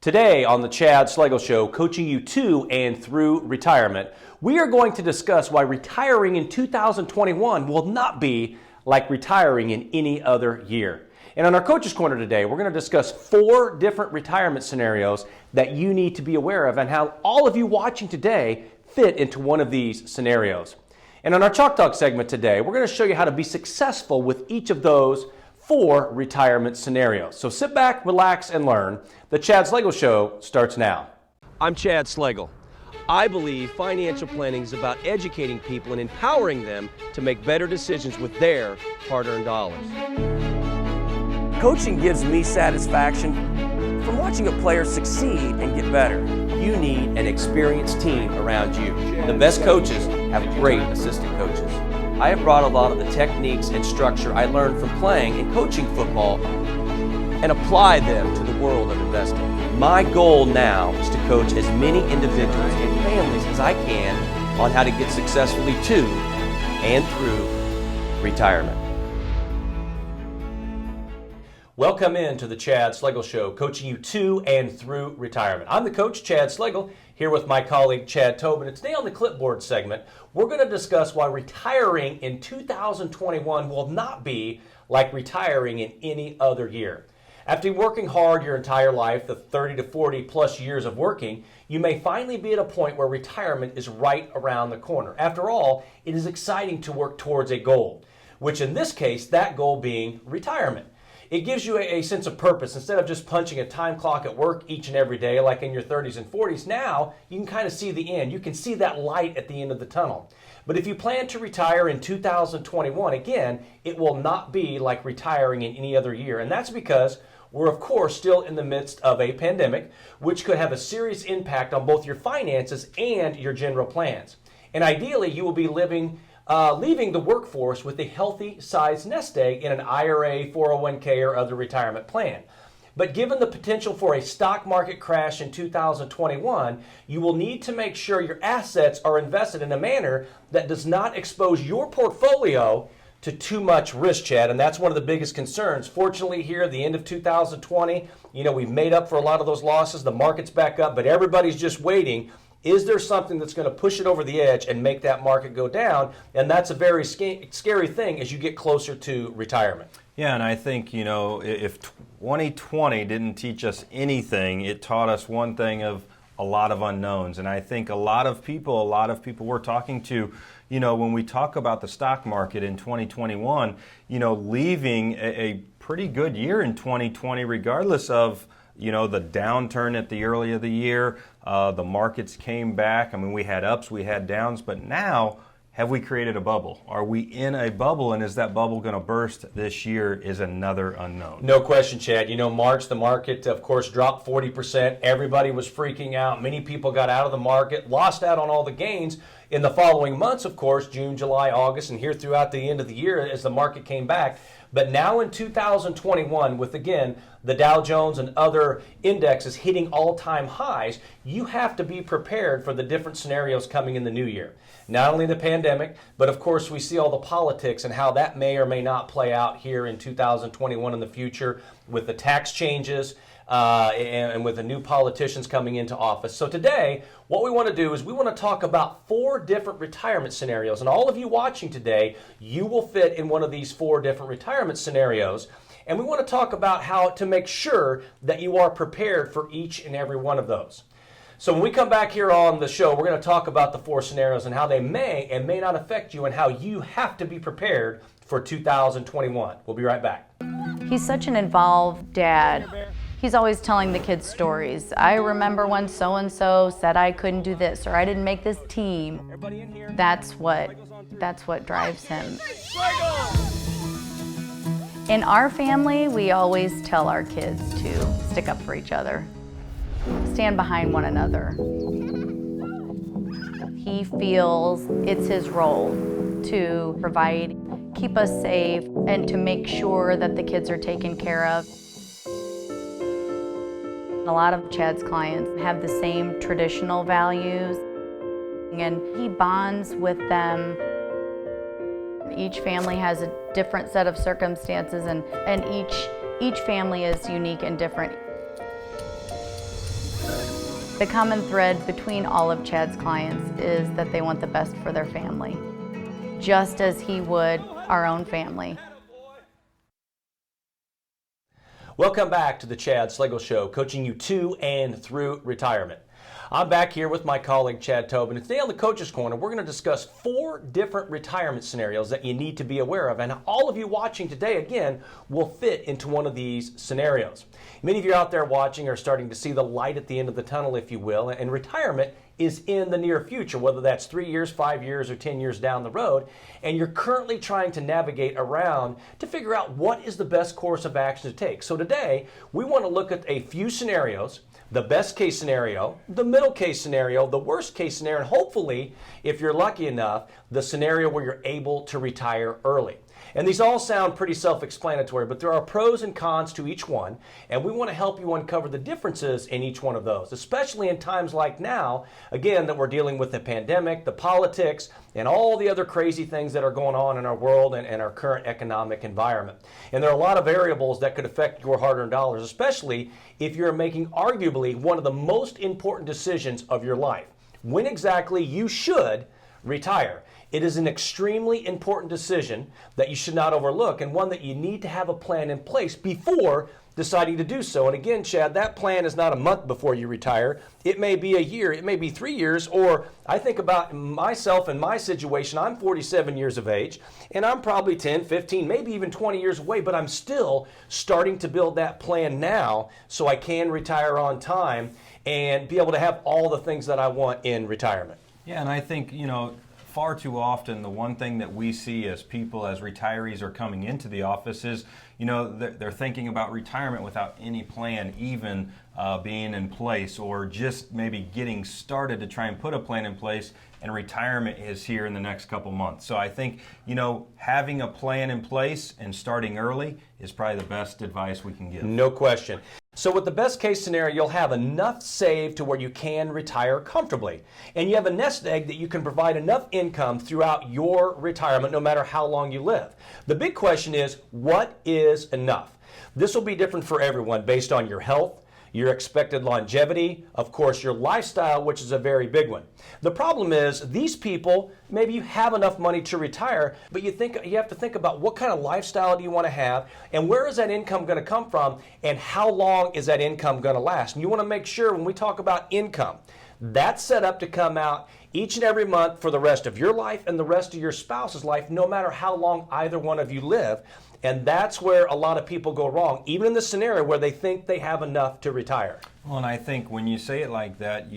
Today on the Chad Schlegel Show, coaching you to and through retirement, we are going to discuss why retiring in 2021 will not be like retiring in any other year. And on our Coach's Corner today, we're going to discuss 4 different retirement scenarios that you need to be aware of and how all of you watching today fit into one of these scenarios. And on our Chalk Talk segment today, we're going to show you how to be successful with each of those 4 retirement scenarios. So sit back, relax, and learn. The Chad Schlegel Show starts now. I'm Chad Schlegel. I believe financial planning is about educating people and empowering them to make better decisions with their hard-earned dollars. Coaching gives me satisfaction from watching a player succeed and get better. You need an experienced team around you. The best coaches have great assistant coaches. I have brought a lot of the techniques and structure I learned from playing and coaching football and apply them to the world of investing. My goal now is to coach as many individuals and families as I can on how to get successfully to and through retirement. Welcome into the Chad Schlegel Show, coaching you to and through retirement. I'm the coach, Chad Schlegel, here with my colleague, Chad Tobin. And today on the Clipboard segment, we're going to discuss why retiring in 2021 will not be like retiring in any other year. After working hard your entire life, the 30 to 40 plus years of working, you may finally be at a point where retirement is right around the corner. After all, it is exciting to work towards a goal, which in this case, that goal being retirement. It gives you a sense of purpose. Instead of just punching a time clock at work each and every day like in your 30s and 40s, now you can kind of see the end. You can see that light at the end of the tunnel. But if you plan to retire in 2021, again, it will not be like retiring in any other year. And that's because we're, of course, still in the midst of a pandemic, which could have a serious impact on both your finances and your general plans. And ideally, you will be leaving the workforce with a healthy-sized nest egg in an IRA, 401k, or other retirement plan. But given the potential for a stock market crash in 2021, you will need to make sure your assets are invested in a manner that does not expose your portfolio to too much risk, Chad, and that's one of the biggest concerns. Fortunately, here at the end of 2020, we've made up for a lot of those losses. The market's back up, but everybody's just waiting. Is there something that's going to push it over the edge and make that market go down? And that's a very scary thing as you get closer to retirement. Yeah, and I think, if 2020 didn't teach us anything, it taught us one thing of a lot of unknowns. And I think a lot of people we're talking to, when we talk about the stock market in 2021, leaving a pretty good year in 2020, regardless of the downturn at the early of the year, the markets came back. I mean, we had ups, we had downs, but now have we created a bubble? Are we in a bubble, and is that bubble going to burst this year is another unknown. No question, Chad. March, the market, of course, dropped 40%. Everybody was freaking out. Many people got out of the market, lost out on all the gains. In the following months, of course, June, July, August, and here throughout the end of the year as the market came back. But now in 2021, with, again, the Dow Jones and other indexes hitting all-time highs, you have to be prepared for the different scenarios coming in the new year. Not only the pandemic, but of course we see all the politics and how that may or may not play out here in 2021 in the future with the tax changes, and with the new politicians coming into office. So today, what we want to do is we want to talk about 4 different retirement scenarios. And all of you watching today, you will fit in one of these 4 different retirement scenarios. And we want to talk about how to make sure that you are prepared for each and every one of those. So when we come back here on the show, we're going to talk about the 4 scenarios and how they may and may not affect you and how you have to be prepared for 2021. We'll be right back. He's such an involved dad. He's always telling the kids stories. I remember when so-and-so said I couldn't do this or I didn't make this team. That's what drives him. In our family, we always tell our kids to stick up for each other, stand behind one another. He feels it's his role to provide, keep us safe, and to make sure that the kids are taken care of. A lot of Chad's clients have the same traditional values, and he bonds with them. Each family has a different set of circumstances, and each family is unique and different. The common thread between all of Chad's clients is that they want the best for their family, just as he would our own family. Welcome back to the Chad Slagle Show, coaching you to and through retirement. I'm back here with my colleague Chad Tobin, and today on the Coach's Corner, we're going to discuss 4 different retirement scenarios that you need to be aware of, and all of you watching today, again, will fit into one of these scenarios. Many of you out there watching are starting to see the light at the end of the tunnel, if you will, and retirement is in the near future, whether that's 3 years, 5 years, or 10 years down the road, and you're currently trying to navigate around to figure out what is the best course of action to take. So today, we want to look at a few scenarios, the best case scenario, the middle case scenario, the worst case scenario, and hopefully, if you're lucky enough, the scenario where you're able to retire early. And these all sound pretty self-explanatory, but there are pros and cons to each one, and we want to help you uncover the differences in each one of those, especially in times like now, again, that we're dealing with the pandemic, the politics, and all the other crazy things that are going on in our world and our current economic environment. And there are a lot of variables that could affect your hard-earned dollars, especially if you're making arguably one of the most important decisions of your life, when exactly you should retire. It is an extremely important decision that you should not overlook, and one that you need to have a plan in place before deciding to do so. And again, Chad, that plan is not a month before you retire. It may be a year, it may be 3 years, or I think about myself and my situation. I'm 47 years of age, and I'm probably 10, 15, maybe even 20 years away, but I'm still starting to build that plan now so I can retire on time and be able to have all the things that I want in retirement. Yeah, and I think, far too often, the one thing that we see as people, as retirees are coming into the office is, they're thinking about retirement without any plan even being in place, or just maybe getting started to try and put a plan in place, and retirement is here in the next couple months. So I think, having a plan in place and starting early is probably the best advice we can give. No question. So with the best case scenario, you'll have enough saved to where you can retire comfortably. And you have a nest egg that you can provide enough income throughout your retirement, no matter how long you live. The big question is, what is enough? This will be different for everyone based on your health, your expected longevity, of course, your lifestyle, which is a very big one. The problem is these people, maybe you have enough money to retire, but you have to think about what kind of lifestyle do you want to have, and where is that income going to come from, and how long is that income going to last? And you want to make sure when we talk about income, that's set up to come out each and every month for the rest of your life and the rest of your spouse's life, no matter how long either one of you live. And that's where a lot of people go wrong, even in the scenario where they think they have enough to retire. Well, and I think when you say it like that,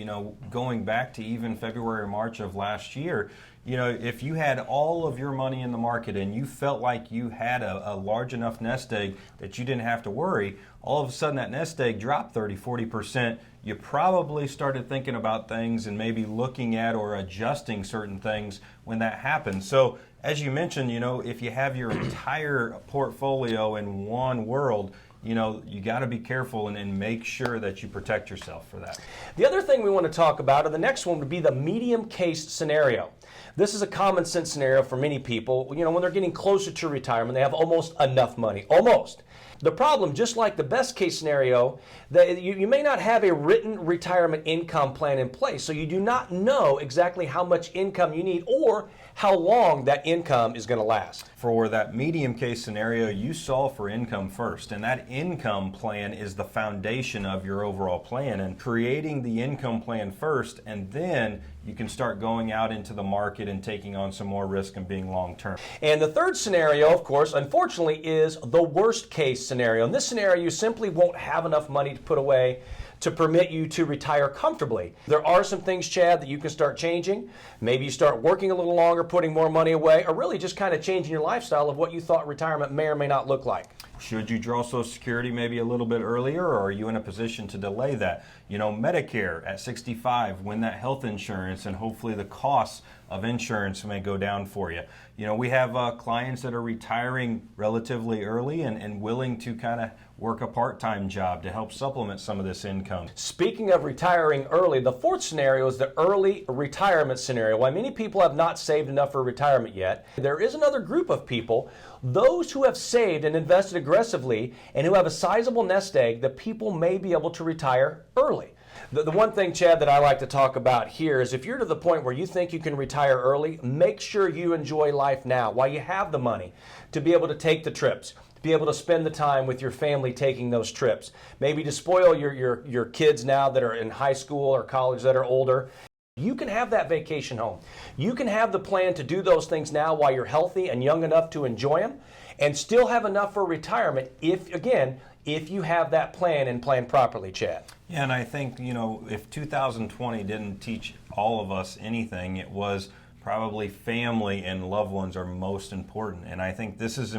going back to even February or March of last year, if you had all of your money in the market and you felt like you had a large enough nest egg that you didn't have to worry, all of a sudden that nest egg dropped 30, 40%. You probably started thinking about things and maybe looking at or adjusting certain things when that happened. So as you mentioned, if you have your entire portfolio in one world, you got to be careful and make sure that you protect yourself for that. The other thing we want to talk about, and the next one would be the medium case scenario. This is a common sense scenario for many people. When they're getting closer to retirement, they have almost enough money. Almost. The problem, just like the best case scenario, that you may not have a written retirement income plan in place, so you do not know exactly how much income you need or how long that income is going to last. For that medium case scenario, you solve for income first, and that income plan is the foundation of your overall plan, and creating the income plan first, and then you can start going out into the market and taking on some more risk and being long-term. And the third scenario, of course, unfortunately, is the worst case scenario. In this scenario, you simply won't have enough money to put away to permit you to retire comfortably. There are some things, Chad, that you can start changing. Maybe you start working a little longer, putting more money away, or really just kind of changing your lifestyle of what you thought retirement may or may not look like. Should you draw Social Security maybe a little bit earlier, or are you in a position to delay that? Medicare at 65, when that health insurance and hopefully the costs of insurance may go down for you. We have clients that are retiring relatively early and willing to kind of work a part-time job to help supplement some of this income. Speaking of retiring early, the fourth scenario is the early retirement scenario. While many people have not saved enough for retirement yet, there is another group of people, those who have saved and invested aggressively and who have a sizable nest egg, that people may be able to retire early. The one thing, Chad, that I like to talk about here is if you're to the point where you think you can retire early, make sure you enjoy life now while you have the money to be able to take the trips, to be able to spend the time with your family taking those trips. Maybe to spoil your kids now that are in high school or college that are older. You can have that vacation home. You can have the plan to do those things now while you're healthy and young enough to enjoy them and still have enough for retirement if you have that plan and plan properly, Chad. Yeah, and I think, if 2020 didn't teach all of us anything, it was probably family and loved ones are most important. And I think this is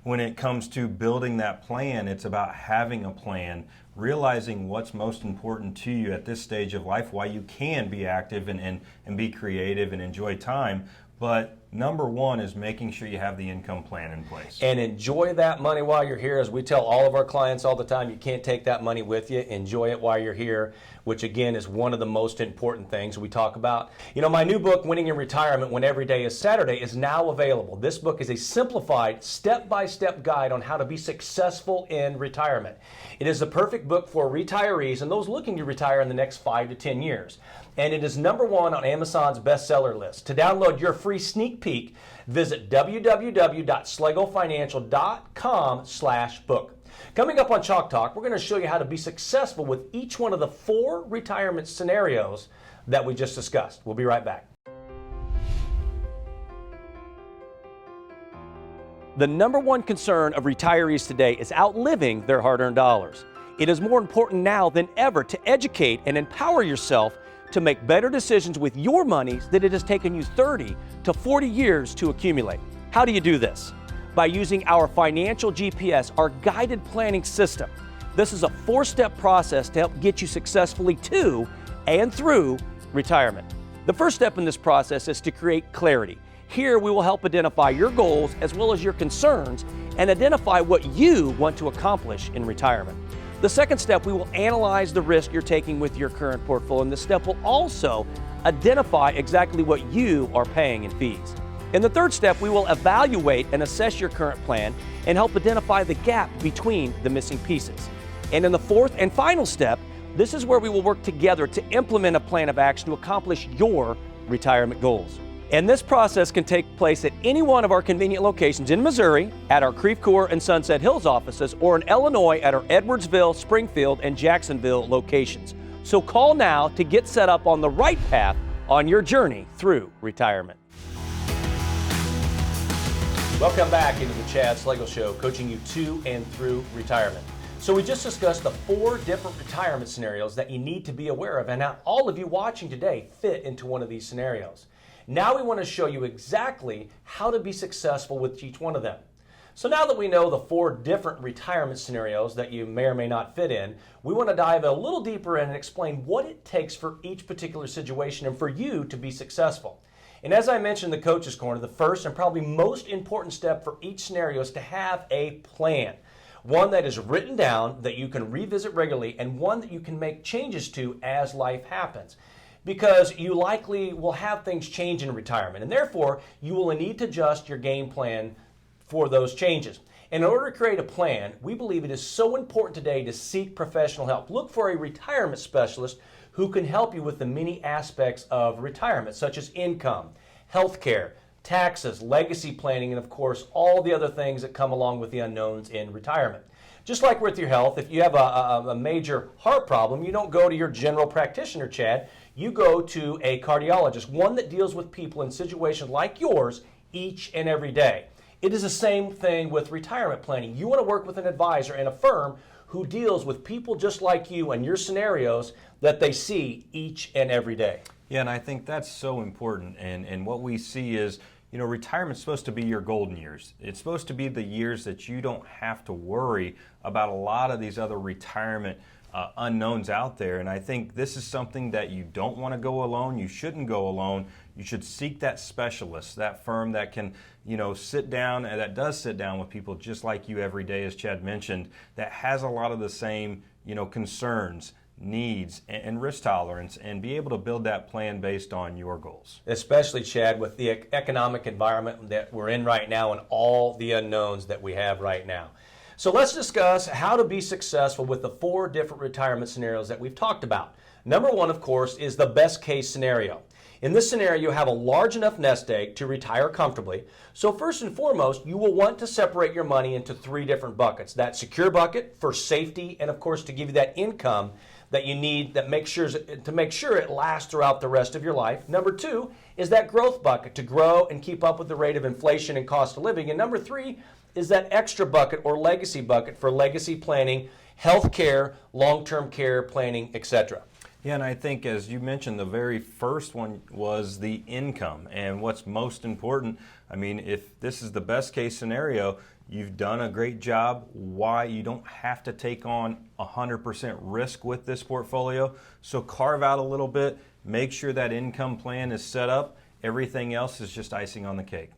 when it comes to building that plan, it's about having a plan, realizing what's most important to you at this stage of life, why you can be active and be creative and enjoy time. But number one is making sure you have the income plan in place. And enjoy that money while you're here. As we tell all of our clients all the time, you can't take that money with you. Enjoy it while you're here, which again is one of the most important things we talk about. My new book, Winning in Retirement When Every Day is Saturday, is now available. This book is a simplified, step-by-step guide on how to be successful in retirement. It is the perfect book for retirees and those looking to retire in the next 5 to 10 years. And it is #1 on Amazon's bestseller list. To download your free sneak peek, visit www.schlegelfinancial.com/book. Coming up on Chalk Talk, we're going to show you how to be successful with each one of the 4 retirement scenarios that we just discussed. We'll be right back. The #1 concern of retirees today is outliving their hard-earned dollars. It is more important now than ever to educate and empower yourself to make better decisions with your monies that it has taken you 30 to 40 years to accumulate. How do you do this? By using our Financial GPS, our guided planning system. This is a 4-step process to help get you successfully to and through retirement. The first step in this process is to create clarity. Here we will help identify your goals as well as your concerns and identify what you want to accomplish in retirement. The second step, we will analyze the risk you're taking with your current portfolio, and this step will also identify exactly what you are paying in fees. In the third step, we will evaluate and assess your current plan and help identify the gap between the missing pieces. And in the fourth and final step, this is where we will work together to implement a plan of action to accomplish your retirement goals. And this process can take place at any one of our convenient locations in Missouri, at our Creve Coeur and Sunset Hills offices, or in Illinois at our Edwardsville, Springfield, and Jacksonville locations. So call now to get set up on the right path on your journey through retirement. Welcome back into the Chad Schlegel Show, coaching you to and through retirement. So we just discussed the 4 different retirement scenarios that you need to be aware of, and now all of you watching today fit into one of these scenarios. Now we want to show you exactly how to be successful with each one of them. So now that we know the 4 different retirement scenarios that you may or may not fit in, we want to dive a little deeper in and explain what it takes for each particular situation and for you to be successful. And as I mentioned in the Coach's Corner, the first and probably most important step for each scenario is to have a plan. One that is written down, that you can revisit regularly, and one that you can make changes to as life happens. Because you likely will have things change in retirement, and therefore you will need to adjust your game plan for those changes. And in order to create a plan, we believe it is so important today to seek professional help. Look for a retirement specialist who can help you with the many aspects of retirement, such as income, health care, taxes, legacy planning, and of course all the other things that come along with the unknowns in retirement. Just like with your health, if you have a major heart problem, you don't go to your general practitioner, Chad. You go to a cardiologist, one that deals with people in situations like yours each and every day. It is the same thing with retirement planning. You want to work with an advisor and a firm who deals with people just like you and your scenarios that they see each and every day. Yeah, and I think that's so important. And what we see is, retirement's supposed to be your golden years. It's supposed to be the years that you don't have to worry about a lot of these other retirement unknowns out there. And I think this is something that you don't want to go alone. You shouldn't go alone. You should seek that specialist, that firm that can, sit down, and that does sit down with people just like you every day, as Chad mentioned, that has a lot of the same, concerns, needs, and risk tolerance, and be able to build that plan based on your goals. Especially, Chad, with the economic environment that we're in right now and all the unknowns that we have right now. So let's discuss how to be successful with the 4 different retirement scenarios that we've talked about. Number one, of course, is the best case scenario. In this scenario, you have a large enough nest egg to retire comfortably. So first and foremost, you will want to separate your money into 3 different buckets. That secure bucket for safety and, of course, to give you that income that you need to make sure it lasts throughout the rest of your life. Number 2 is that growth bucket to grow and keep up with the rate of inflation and cost of living. And number 3 is that extra bucket or legacy bucket for legacy planning, health care, long-term care planning, etc. Yeah, and I think, as you mentioned, the very first one was the income. And what's most important, I mean, if this is the best case scenario, you've done a great job. Why? You don't have to take on 100% risk with this portfolio. So carve out a little bit, make sure that income plan is set up. Everything else is just icing on the cake.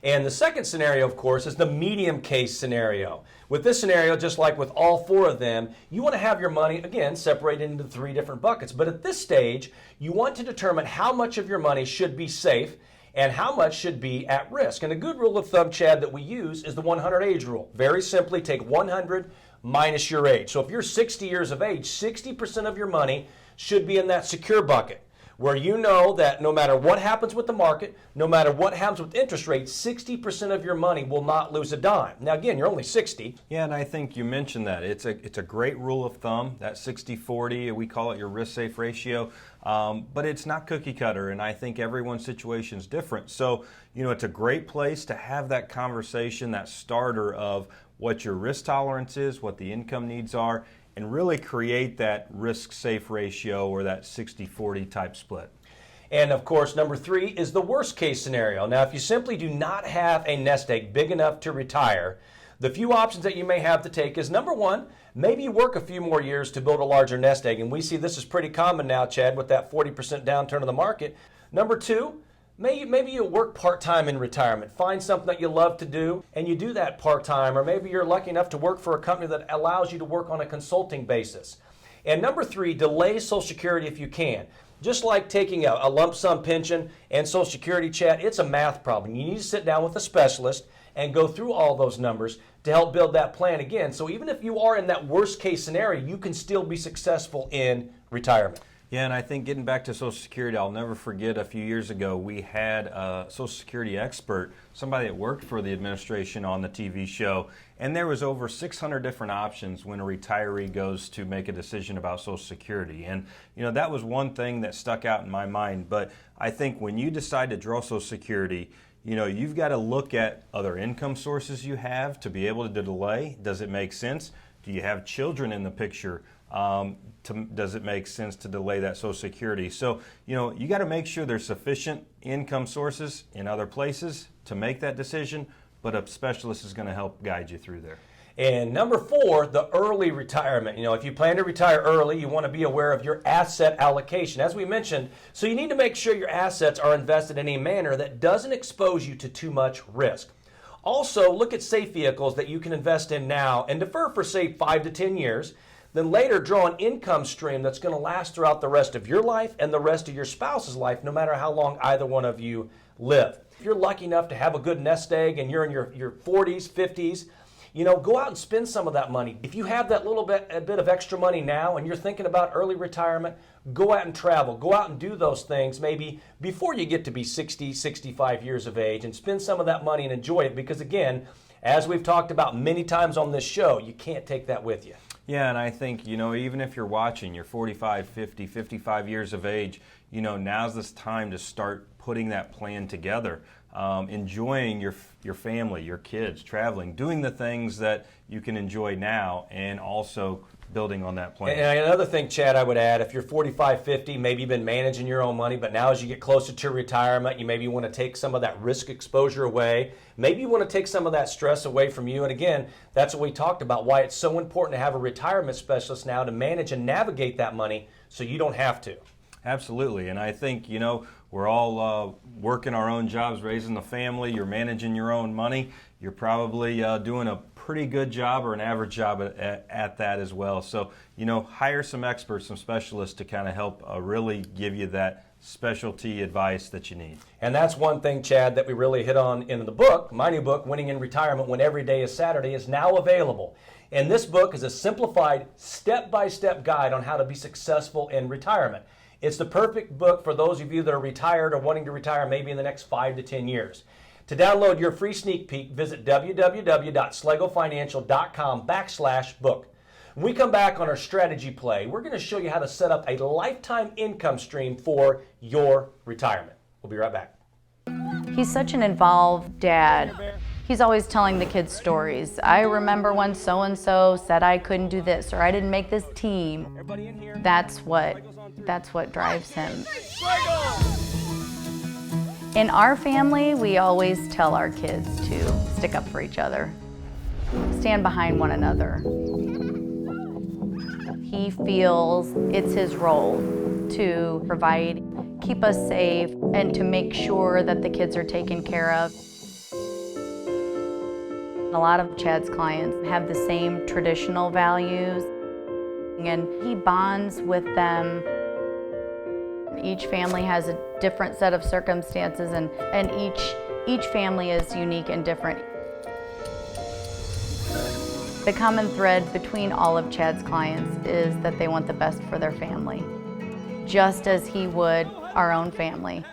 And the second scenario, of course, is the medium case scenario. With this scenario, just like with all 4 of them, you want to have your money, again, separated into 3 different buckets. But at this stage, you want to determine how much of your money should be safe and how much should be at risk. And a good rule of thumb, Chad, that we use is the 100 age rule. Very simply, take 100 minus your age. So if you're 60 years of age, 60% of your money should be in that secure bucket, where you know that no matter what happens with the market, no matter what happens with interest rates, 60% of your money will not lose a dime. Now, again, you're only 60. Yeah, and I think you mentioned that. It's a great rule of thumb, that 60-40, we call it your risk-safe ratio, but it's not cookie cutter, and I think everyone's situation is different. So, it's a great place to have that conversation, that starter of what your risk tolerance is, what the income needs are, and really create that risk-safe ratio or that 60-40 type split. And of course, number 3 is the worst case scenario. Now, if you simply do not have a nest egg big enough to retire, the few options that you may have to take is, number 1, maybe you work a few more years to build a larger nest egg. And we see this is pretty common now, Chad, with that 40% downturn of the market. Number 2, maybe you work part-time in retirement. Find something that you love to do, and you do that part-time, or maybe you're lucky enough to work for a company that allows you to work on a consulting basis. And number 3, delay Social Security if you can. Just like taking a lump sum pension and Social Security, Chad, it's a math problem. You need to sit down with a specialist and go through all those numbers to help build that plan again. So even if you are in that worst case scenario, you can still be successful in retirement. Yeah, and I think getting back to Social Security, I'll never forget a few years ago we had a Social Security expert, somebody that worked for the administration on the TV show, and there was over 600 different options when a retiree goes to make a decision about Social Security. And that was one thing that stuck out in my mind. But I think when you decide to draw Social Security, you've got to look at other income sources you have to be able to delay. Does it make sense? Do you have children in the picture? Does it make sense to delay that Social Security? So, you got to make sure there's sufficient income sources in other places to make that decision, but a specialist is going to help guide you through there. And number 4, the early retirement. If you plan to retire early, you want to be aware of your asset allocation. As we mentioned, so you need to make sure your assets are invested in a manner that doesn't expose you to too much risk. Also, look at safe vehicles that you can invest in now and defer for, say, 5 to 10 years. Then later draw an income stream that's going to last throughout the rest of your life and the rest of your spouse's life, no matter how long either one of you live. If you're lucky enough to have a good nest egg and you're in your 40s, 50s, go out and spend some of that money. If you have that a bit of extra money now and you're thinking about early retirement, go out and travel. Go out and do those things maybe before you get to be 60, 65 years of age, and spend some of that money and enjoy it, because again, as we've talked about many times on this show, you can't take that with you. Yeah, and I think, even if you're watching, you're 45, 50, 55 years of age, now's this time to start putting that plan together, enjoying your family, your kids, traveling, doing the things that you can enjoy now, and also building on that plan. And another thing, Chad, I would add, if you're 45, 50, maybe you've been managing your own money, but now as you get closer to retirement, you maybe want to take some of that risk exposure away. Maybe you want to take some of that stress away from you. And again, that's what we talked about, why it's so important to have a retirement specialist now to manage and navigate that money so you don't have to. Absolutely, and I think, we're all working our own jobs, raising the family, you're managing your own money, you're probably doing a pretty good job or an average job at that as well. So, hire some experts, some specialists to kind of help really give you that specialty advice that you need. And that's one thing, Chad, that we really hit on in the book. My new book, Winning in Retirement When Every Day is Saturday, is now available. And this book is a simplified, step-by-step guide on how to be successful in retirement. It's the perfect book for those of you that are retired or wanting to retire maybe in the next 5 to 10 years. To download your free sneak peek, visit www.schlegelfinancial.com/book. When we come back on our strategy play, we're going to show you how to set up a lifetime income stream for your retirement. We'll be right back. He's such an involved dad. He's always telling the kids stories. I remember when so-and-so said I couldn't do this or I didn't make this team. That's what drives him. In our family, we always tell our kids to stick up for each other, stand behind one another. He feels it's his role to provide, keep us safe, and to make sure that the kids are taken care of. A lot of Chad's clients have the same traditional values, and he bonds with them. Each family has a different set of circumstances, and each family is unique and different. The common thread between all of Chad's clients is that they want the best for their family, just as he would our own family.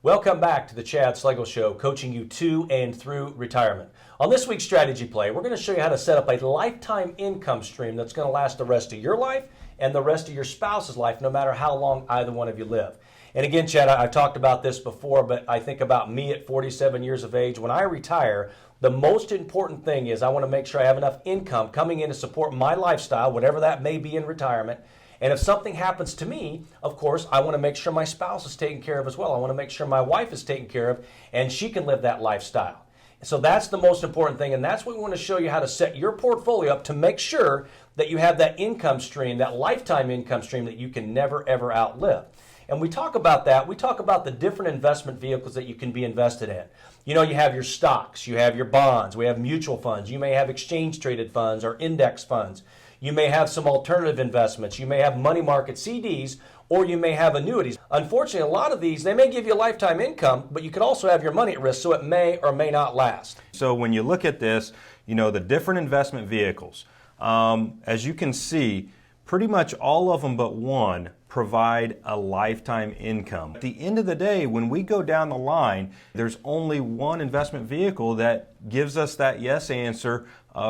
Welcome back to the Chad Schlegel Show, coaching you to and through retirement. On this week's strategy play, we're going to show you how to set up a lifetime income stream that's going to last the rest of your life and the rest of your spouse's life, no matter how long either one of you live. And again, Chad, I've talked about this before, but I think about me at 47 years of age. When I retire, the most important thing is I want to make sure I have enough income coming in to support my lifestyle, whatever that may be in retirement. And if something happens to me, of course, I want to make sure my spouse is taken care of as well. I want to make sure my wife is taken care of and she can live that lifestyle. So that's the most important thing, and that's what we want to show you how to set your portfolio up to make sure that you have that income stream, that lifetime income stream that you can never, ever outlive. And we talk about that. We talk about the different investment vehicles that you can be invested in. You have your stocks, you have your bonds, we have mutual funds, you may have exchange-traded funds or index funds. You may have some alternative investments. You may have money market CDs, or you may have annuities. Unfortunately, a lot of these, they may give you a lifetime income, but you could also have your money at risk, so it may or may not last. So when you look at this, the different investment vehicles, as you can see, pretty much all of them but one provide a lifetime income. At the end of the day, when we go down the line, there's only one investment vehicle that gives us that yes answer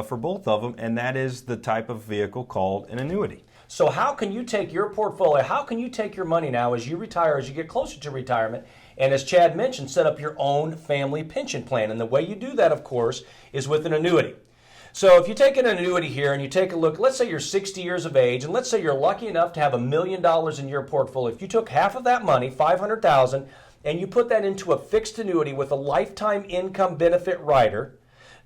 for both of them, and that is the type of vehicle called an annuity. So how can you take your portfolio, how can you take your money now as you retire, as you get closer to retirement, and as Chad mentioned, set up your own family pension plan? And the way you do that, of course, is with an annuity. So if you take an annuity here and you take a look, let's say you're 60 years of age, and let's say you're lucky enough to have $1 million in your portfolio. If you took half of that money, $500,000, and you put that into a fixed annuity with a lifetime income benefit rider,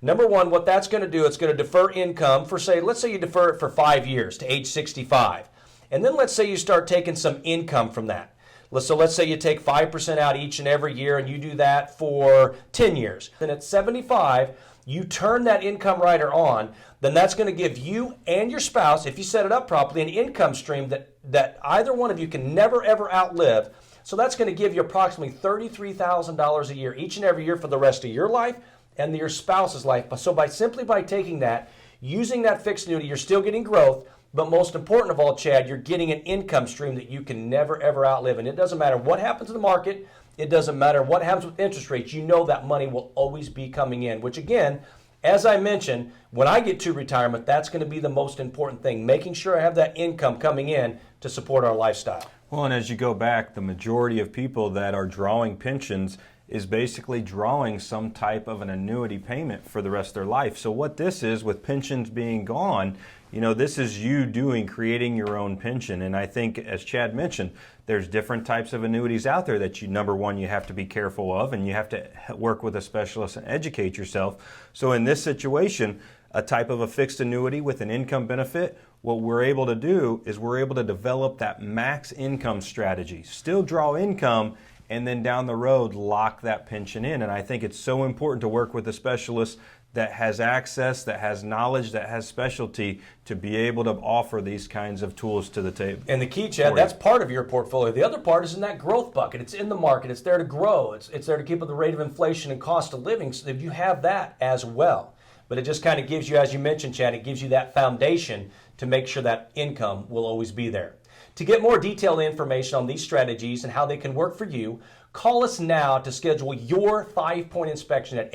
number one, what that's going to do, it's going to defer income for, let's say you defer it for 5 years to age 65. And then let's say you start taking some income from that. So let's say you take 5% out each and every year, and you do that for 10 years. Then at 75, you turn that income rider on, then that's going to give you and your spouse, if you set it up properly, an income stream that either one of you can never, ever outlive. So that's going to give you approximately $33,000 a year each and every year for the rest of your life and your spouse's life. So simply by taking that, using that fixed annuity, you're still getting growth, but most important of all, Chad, you're getting an income stream that you can never, ever outlive. And it doesn't matter what happens in the market. It doesn't matter what happens with interest rates. You know that money will always be coming in, which again, as I mentioned, when I get to retirement, that's going to be the most important thing, making sure I have that income coming in to support our lifestyle. Well, and as you go back, the majority of people that are drawing pensions is basically drawing some type of an annuity payment for the rest of their life. So what this is, with pensions being gone, this is you creating your own pension. And I think, as Chad mentioned, there's different types of annuities out there that number one, you have to be careful of, and you have to work with a specialist and educate yourself. So in this situation, a type of a fixed annuity with an income benefit what we're able to do is we're able to develop that max income strategy, still draw income, and then down the road lock that pension in. And I think it's so important to work with a specialist that has access, that has knowledge, that has specialty to be able to offer these kinds of tools to the table. And the key, Chad, that's part of your portfolio. The other part is in that growth bucket. It's in the market. It's there to grow. It's there to keep up the rate of inflation and cost of living, so that you have that as well. But it just kind of gives you, as you mentioned, Chad, it gives you that foundation to make sure that income will always be there. To get more detailed information on these strategies and how they can work for you, call us now to schedule your 5-point inspection at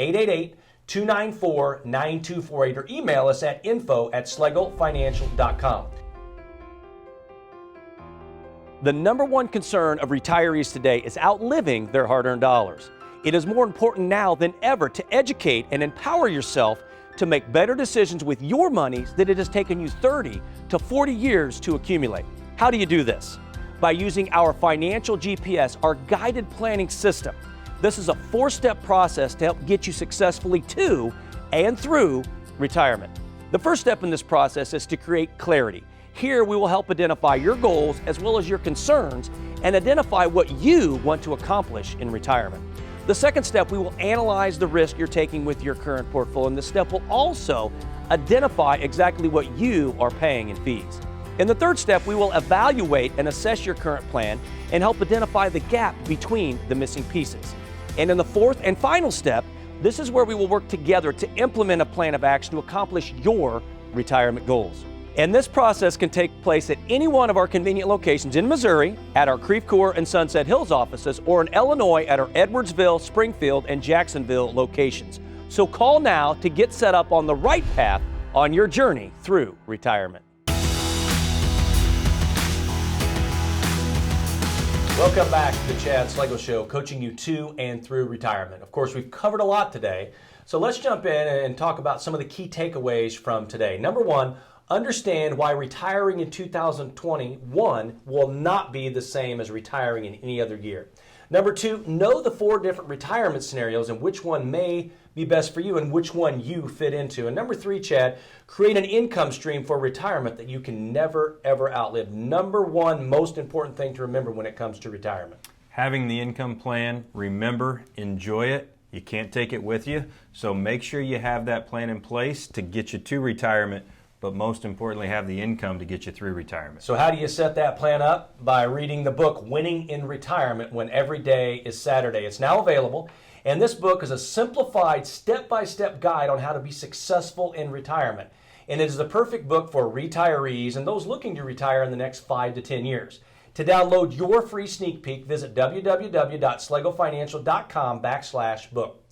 888-294-9248 or email us at info@schlegelfinancial.com. The number one concern of retirees today is outliving their hard-earned dollars. It is more important now than ever to educate and empower yourself to make better decisions with your monies that it has taken you 30 to 40 years to accumulate. How do you do this? By using our financial GPS, our guided planning system. This is a 4-step process to help get you successfully to and through retirement. The first step in this process is to create clarity. Here we will help identify your goals as well as your concerns and identify what you want to accomplish in retirement. The second step, we will analyze the risk you're taking with your current portfolio, and this step will also identify exactly what you are paying in fees. In the third step, we will evaluate and assess your current plan and help identify the gap between the missing pieces. And in the fourth and final step, this is where we will work together to implement a plan of action to accomplish your retirement goals. And this process can take place at any one of our convenient locations in Missouri, at our Creve Coeur and Sunset Hills offices, or in Illinois at our Edwardsville, Springfield, and Jacksonville locations. So call now to get set up on the right path on your journey through retirement. Welcome back to the Chad Schlegel Show, coaching you to and through retirement. Of course, we've covered a lot today, so let's jump in and talk about some of the key takeaways from today. Number one, understand why retiring in 2021 will not be the same as retiring in any other year. Number two, know the 4 different retirement scenarios and which one may be best for you and which one you fit into. And number 3, Chad, create an income stream for retirement that you can never, ever outlive. Number 1 most important thing to remember when it comes to retirement. Having the income plan, remember, enjoy it. You can't take it with you, so make sure you have that plan in place to get you to retirement, but most importantly, have the income to get you through retirement. So how do you set that plan up? By reading the book, Winning in Retirement, When Every Day is Saturday. It's now available, and this book is a simplified step-by-step guide on how to be successful in retirement. And it is the perfect book for retirees and those looking to retire in the next 5 to 10 years. To download your free sneak peek, visit www.schlegelfinancial.com/book.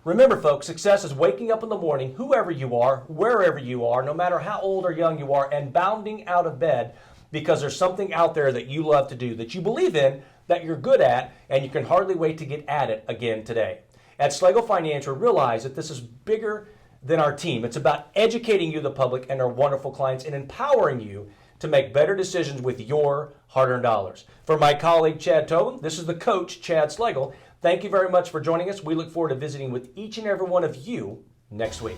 Remember, folks, success is waking up in the morning, whoever you are, wherever you are, no matter how old or young you are, and bounding out of bed because there's something out there that you love to do, that you believe in, that you're good at, and you can hardly wait to get at it again today. At Schlegel Financial, realize that this is bigger than our team. It's about educating you, the public, and our wonderful clients, and empowering you to make better decisions with your hard-earned dollars. For my colleague, Chad Tobin, this is the coach, Chad Schlegel. Thank you very much for joining us. We look forward to visiting with each and every one of you next week.